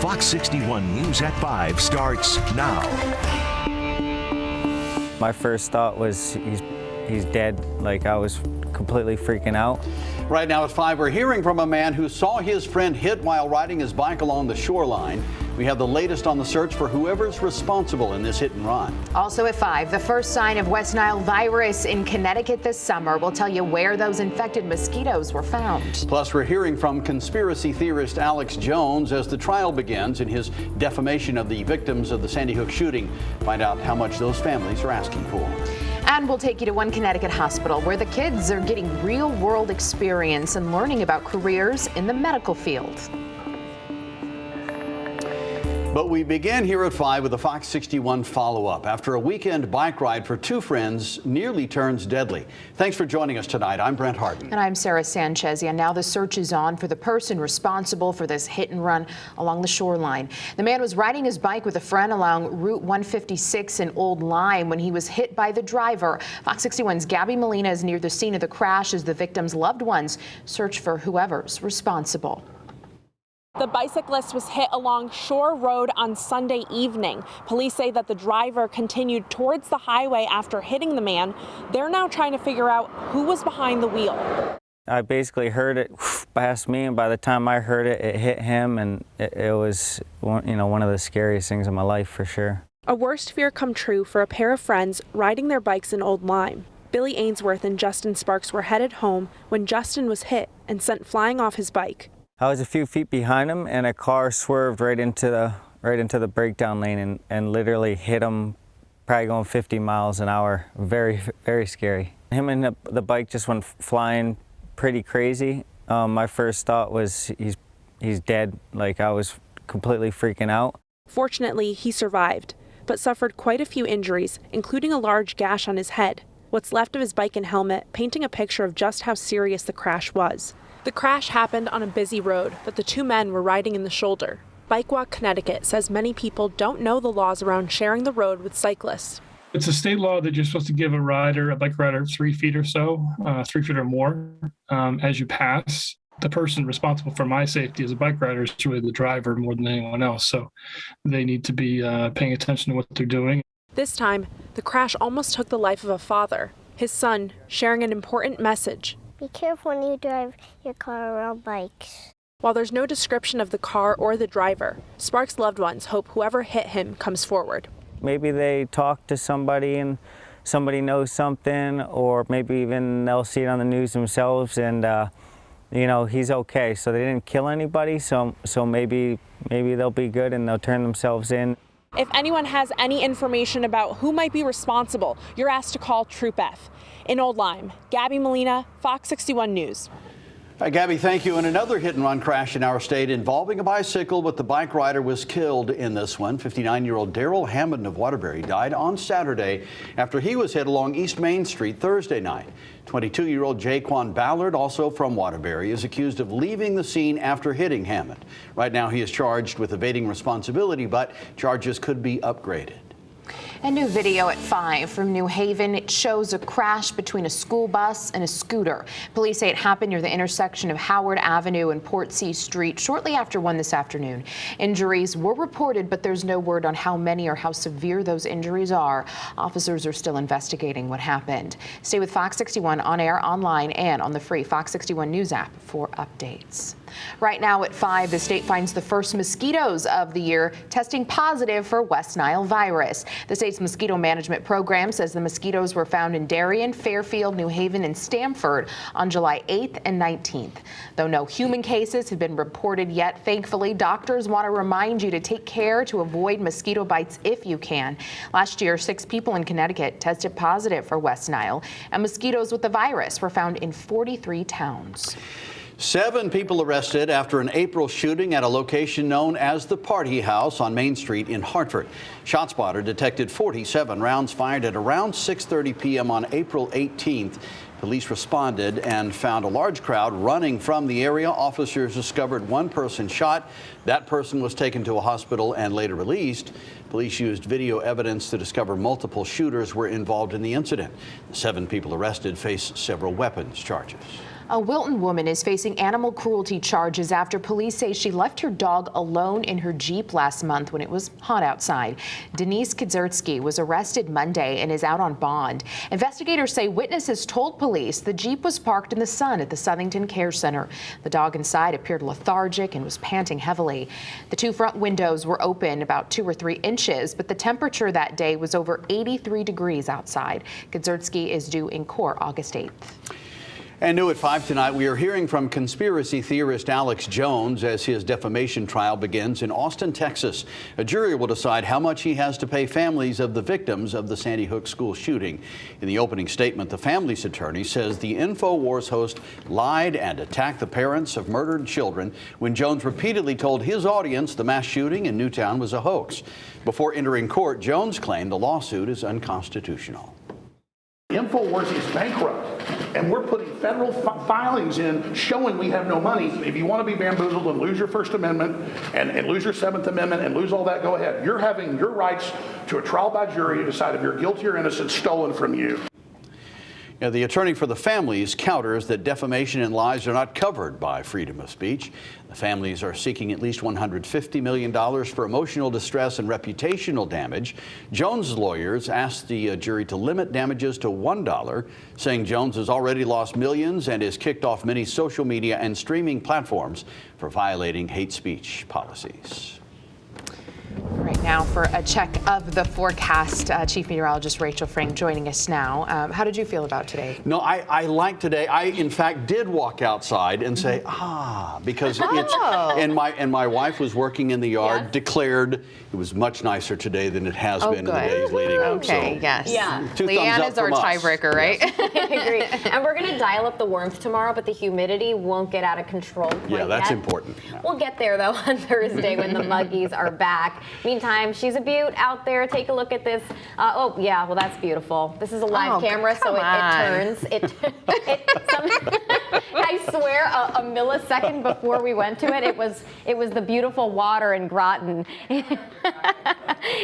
Fox 61 News at 5 starts now. My first thought was he's dead. Like, I was completely freaking out. Right now at 5, we're hearing from a man who saw his friend hit while riding his bike along the shoreline. We have the latest on the search for whoever's responsible in this hit and run. Also at 5, the first sign of West Nile virus in Connecticut this summer. We'll tell you where those infected mosquitoes were found. Plus, we're hearing from conspiracy theorist Alex Jones as the trial begins in his defamation of the victims of the Sandy Hook shooting. Find out how much those families are asking for. And we'll take you to one Connecticut hospital where the kids are getting real-world experience and learning about careers in the medical field. But we begin here at 5 with a Fox 61 follow-up. After a weekend bike ride for two friends nearly turns deadly. Thanks for joining us tonight. I'm Brent Harden. And I'm Sarah Sanchez. And now the search is on for the person responsible for this hit and run along the shoreline. The man was riding his bike with a friend along Route 156 in Old Lyme when he was hit by the driver. Fox 61's Gabby Molina is near the scene of the crash as the victim's loved ones search for whoever's responsible. The bicyclist was hit along Shore Road on Sunday evening. Police say that the driver continued towards the highway after hitting the man. They're now trying to figure out who was behind the wheel. I basically heard it past me, and by the time I heard it, it hit him, and it was, one of the scariest things in my life for sure. A worst fear come true for a pair of friends riding their bikes in Old Lyme. Billy Ainsworth and Justin Sparks were headed home when Justin was hit and sent flying off his bike. I was a few feet behind him, and a car swerved right into the breakdown lane and literally hit him, probably going 50 miles an hour. Very, very scary. Him and the bike just went flying pretty crazy. My first thought was he's dead. Like, I was completely freaking out. Fortunately, he survived, but suffered quite a few injuries, including a large gash on his head. What's left of his bike and helmet painting a picture of just how serious the crash was. The crash happened on a busy road, but the two men were riding in the shoulder. Bike Walk Connecticut says many people don't know the laws around sharing the road with cyclists. It's a state law that you're supposed to give a bike rider 3 feet or so, 3 feet or more as you pass. The person responsible for my safety as a bike rider is really the driver more than anyone else. So they need to be paying attention to what they're doing. This time, the crash almost took the life of a father, his son sharing an important message. Be careful when you drive your car around bikes. While there's no description of the car or the driver, Sparks' loved ones hope whoever hit him comes forward. Maybe they talk to somebody and somebody knows something, or maybe even they'll see it on the news themselves and, he's okay. So they didn't kill anybody, so maybe they'll be good and they'll turn themselves in. If anyone has any information about who might be responsible, you're asked to call Troop F. In Old Lyme, Gabby Molina, Fox 61 News. Gabby, thank you. And another hit-and-run crash in our state involving a bicycle, but the bike rider was killed in this one. 59-year-old Daryl Hammond of Waterbury died on Saturday after he was hit along East Main Street Thursday night. 22-year-old Jaquan Ballard, also from Waterbury, is accused of leaving the scene after hitting Hammond. Right now, he is charged with evading responsibility, but charges could be upgraded. A new video at 5 from New Haven. It shows a crash between a school bus and a scooter. Police say it happened near the intersection of Howard Avenue and Portsea Street shortly after 1 this afternoon. Injuries were reported, but there's no word on how many or how severe those injuries are. Officers are still investigating what happened. Stay with Fox 61 on air, online, and on the free Fox 61 News app for updates. Right now at 5, the state finds the first mosquitoes of the year testing positive for West Nile virus. The state's mosquito management program says the mosquitoes were found in Darien, Fairfield, New Haven, and Stamford on July 8th and 19th. Though no human cases have been reported yet, thankfully, doctors want to remind you to take care to avoid mosquito bites if you can. Last year, 6 people in Connecticut tested positive for West Nile, and mosquitoes with the virus were found in 43 towns. 7 people arrested after an April shooting at a location known as the Party House on Main Street in Hartford. ShotSpotter detected 47 rounds fired at around 6:30 p.m. on April 18th. Police responded and found a large crowd running from the area. Officers discovered one person shot. That person was taken to a hospital and later released. Police used video evidence to discover multiple shooters were involved in the incident. The 7 people arrested face several weapons charges. A Wilton woman is facing animal cruelty charges after police say she left her dog alone in her Jeep last month when it was hot outside. Denise Kadzierski was arrested Monday and is out on bond. Investigators say witnesses told police the Jeep was parked in the sun at the Southington Care Center. The dog inside appeared lethargic and was panting heavily. The 2 front windows were open about 2 or 3 inches, but the temperature that day was over 83 degrees outside. Kadzierski is due in court August 8th. And new at 5 tonight, we are hearing from conspiracy theorist Alex Jones as his defamation trial begins in Austin, Texas. A jury will decide how much he has to pay families of the victims of the Sandy Hook school shooting. In the opening statement, the family's attorney says the InfoWars host lied and attacked the parents of murdered children when Jones repeatedly told his audience the mass shooting in Newtown was a hoax. Before entering court, Jones claimed the lawsuit is unconstitutional. InfoWars is bankrupt, and we're putting federal filings in showing we have no money. If you want to be bamboozled and lose your First Amendment and lose your 7th Amendment and lose all that, go ahead. You're having your rights to a trial by jury to decide if you're guilty or innocent stolen from you. The attorney for the families counters that defamation and lies are not covered by freedom of speech. The families are seeking at least $150 million for emotional distress and reputational damage. Jones' lawyers asked the jury to limit damages to $1, saying Jones has already lost millions and is kicked off many social media and streaming platforms for violating hate speech policies. Right now for a check of the forecast, Chief Meteorologist Rachel Frank joining us now. How did you feel about today? No, I like today. I, in fact, did walk outside and say, because it's, and my wife was working in the yard, declared it was much nicer today than it has been in the days leading up. Okay, so, yes. Yeah. Leanne is our tiebreaker, right? I agree. And we're going to dial up the warmth tomorrow, but the humidity won't get out of control. Yeah, that's yet. important. Yeah. We'll get there, though, on Thursday when the muggies are back. Meantime, she's a beaut out there. Take a look at this. Oh, yeah, well, that's beautiful. This is a live camera, so it turns. I swear, a millisecond before we went to it, it was the beautiful water in Groton.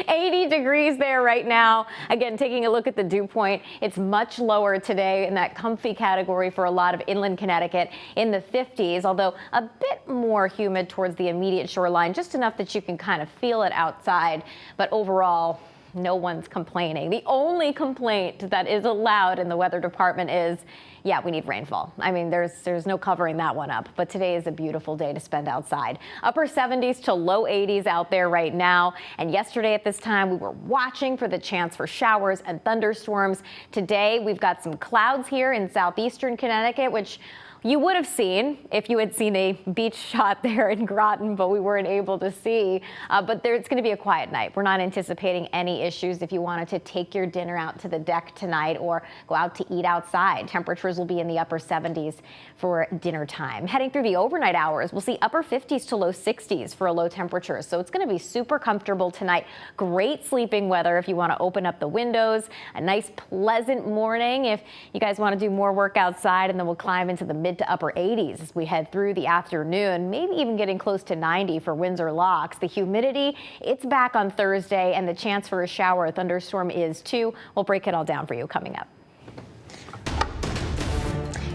80 degrees there right now. Again, taking a look at the dew point, it's much lower today in that comfy category for a lot of inland Connecticut in the 50s, although a bit more humid towards the immediate shoreline, just enough that you can kind of feel it outside. But overall, no one's complaining. The only complaint that is allowed in the weather department is, yeah, we need rainfall. I mean, there's no covering that one up, but today is a beautiful day to spend outside. Upper 70s to low 80s out there right now. And yesterday at this time, we were watching for the chance for showers and thunderstorms. Today, we've got some clouds here in southeastern Connecticut, which you would have seen if you had seen a beach shot there in Groton, but we weren't able to see. But it's going to be a quiet night. We're not anticipating any issues if you wanted to take your dinner out to the deck tonight or go out to eat outside. Temperatures will be in the upper 70s for dinner time. Heading through the overnight hours, we'll see upper 50s to low 60s for a low temperature. So it's going to be super comfortable tonight. Great sleeping weather if you want to open up the windows. A nice pleasant morning if you guys want to do more work outside, and then we'll climb into the mid to upper 80s as we head through the afternoon, maybe even getting close to 90 for Windsor Locks. The humidity, it's back on Thursday, and the chance for a shower or thunderstorm is too. We'll break it all down for you coming up.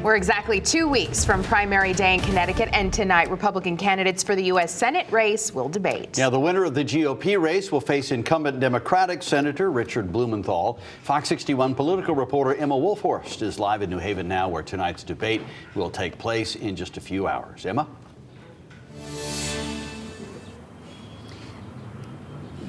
We're exactly 2 weeks from primary day in Connecticut, and tonight Republican candidates for the U.S. Senate race will debate. Now, the winner of the GOP race will face incumbent Democratic Senator Richard Blumenthal. Fox 61 political reporter Emma Wolfhorst is live in New Haven now, where tonight's debate will take place in just a few hours. Emma?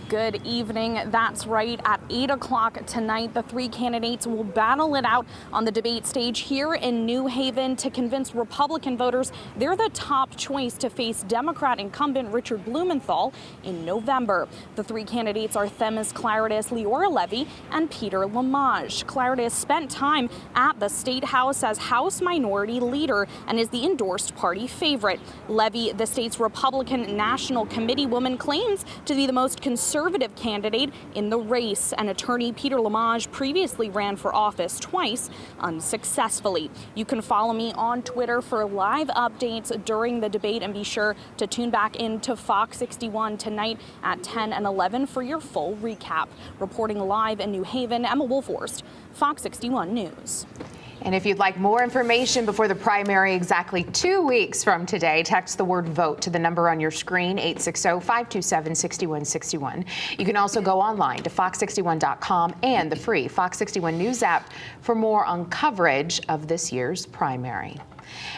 Good evening. That's right. At 8 o'clock tonight, the 3 candidates will battle it out on the debate stage here in New Haven to convince Republican voters they're the top choice to face Democrat incumbent Richard Blumenthal in November. The 3 candidates are Themis Claridis, Leora Levy, and Peter Lamage. Claridis spent time at the State House as House Minority Leader and is the endorsed party favorite. Levy, the state's Republican National Committee woman, claims to be the most conservative conservative candidate in the race, and attorney Peter Lamage previously ran for office twice unsuccessfully. You can follow me on Twitter for live updates during the debate, and be sure to tune back into Fox 61 tonight at 10 and 11 for your full recap. Reporting live in New Haven, Emma Wolforst, Fox 61 News. And if you'd like more information before the primary exactly 2 weeks from today, text the word VOTE to the number on your screen, 860-527-6161. You can also go online to fox61.com and the free Fox 61 News app for more on coverage of this year's primary.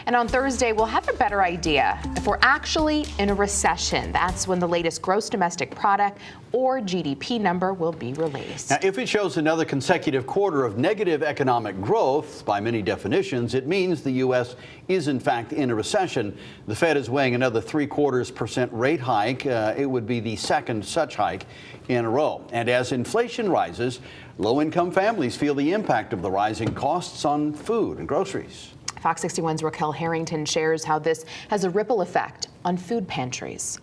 And on Thursday, we'll have a better idea if we're actually in a recession. That's when the latest gross domestic product or GDP number will be released. Now, if it shows another consecutive quarter of negative economic growth, by many definitions, it means the U.S. is in fact in a recession. The Fed is weighing another 0.75% rate hike. It would be the second such hike in a row. And as inflation rises, low-income families feel the impact of the rising costs on food and groceries. Fox 61's Raquel Harrington shares how this has a ripple effect on food pantries.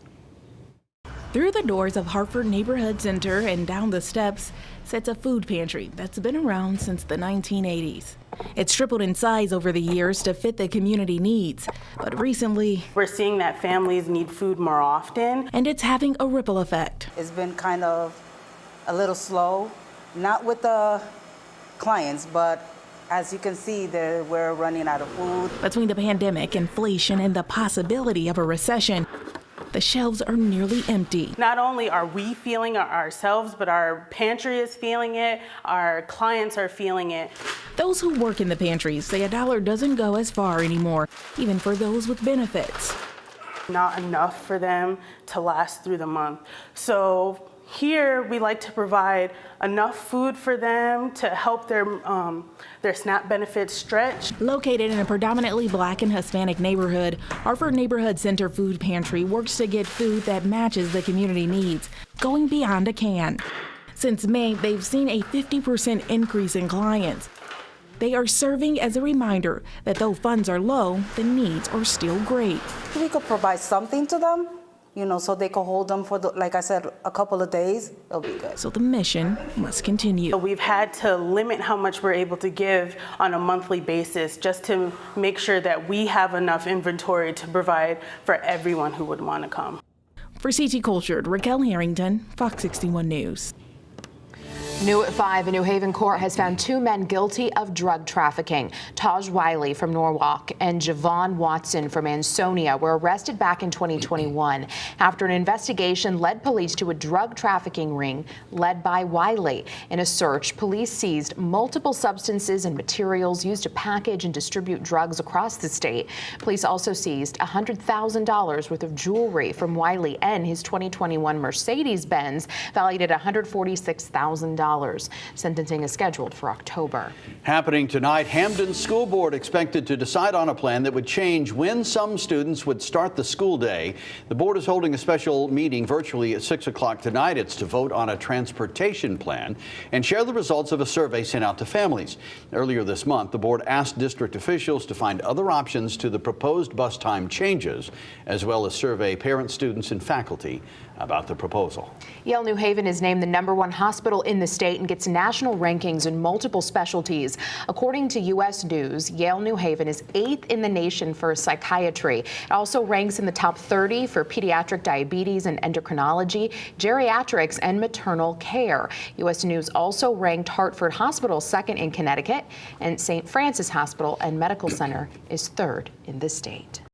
Through the doors of Hartford Neighborhood Center and down the steps sits a food pantry that's been around since the 1980s. It's tripled in size over the years to fit the community needs, but recently we're seeing that families need food more often, and it's having a ripple effect. It's been kind of a little slow, not with the clients, but as you can see, we're running out of food. Between the pandemic, inflation, and the possibility of a recession, the shelves are nearly empty. Not only are we feeling it ourselves, but our pantry is feeling it, our clients are feeling it. Those who work in the pantries say a dollar doesn't go as far anymore, even for those with benefits. Not enough for them to last through the month. So here, we like to provide enough food for them to help their SNAP benefits stretch. Located in a predominantly Black and Hispanic neighborhood, Hartford Neighborhood Center Food Pantry works to get food that matches the community needs, going beyond a can. Since May, they've seen a 50% increase in clients. They are serving as a reminder that though funds are low, the needs are still great. We could provide something to them, so they can hold them for, like I said, a couple of days. It'll be good. So the mission must continue. We've had to limit how much we're able to give on a monthly basis just to make sure that we have enough inventory to provide for everyone who would want to come. For CT Cultured, Raquel Harrington, Fox 61 News. New at 5, a New Haven court has found 2 men guilty of drug trafficking. Taj Wiley from Norwalk and Javon Watson from Ansonia were arrested back in 2021 after an investigation led police to a drug trafficking ring led by Wiley. In a search, police seized multiple substances and materials used to package and distribute drugs across the state. Police also seized $100,000 worth of jewelry from Wiley and his 2021 Mercedes-Benz valued at $146,000. Sentencing is scheduled for October. Happening tonight, Hamden School Board expected to decide on a plan that would change when some students would start the school day. The board is holding a special meeting virtually at 6 o'clock tonight. It's to vote on a transportation plan and share the results of a survey sent out to families. Earlier this month, the board asked district officials to find other options to the proposed bus time changes, as well as survey parents, students, and faculty about the proposal. Yale New Haven is named the #1 hospital in the state and gets national rankings in multiple specialties. According to U.S. News, Yale New Haven is 8th in the nation for psychiatry. It also ranks in the top 30 for pediatric diabetes and endocrinology, geriatrics, and maternal care. U.S. News also ranked Hartford Hospital 2nd in Connecticut, and St. Francis Hospital and Medical Center is 3rd in the state.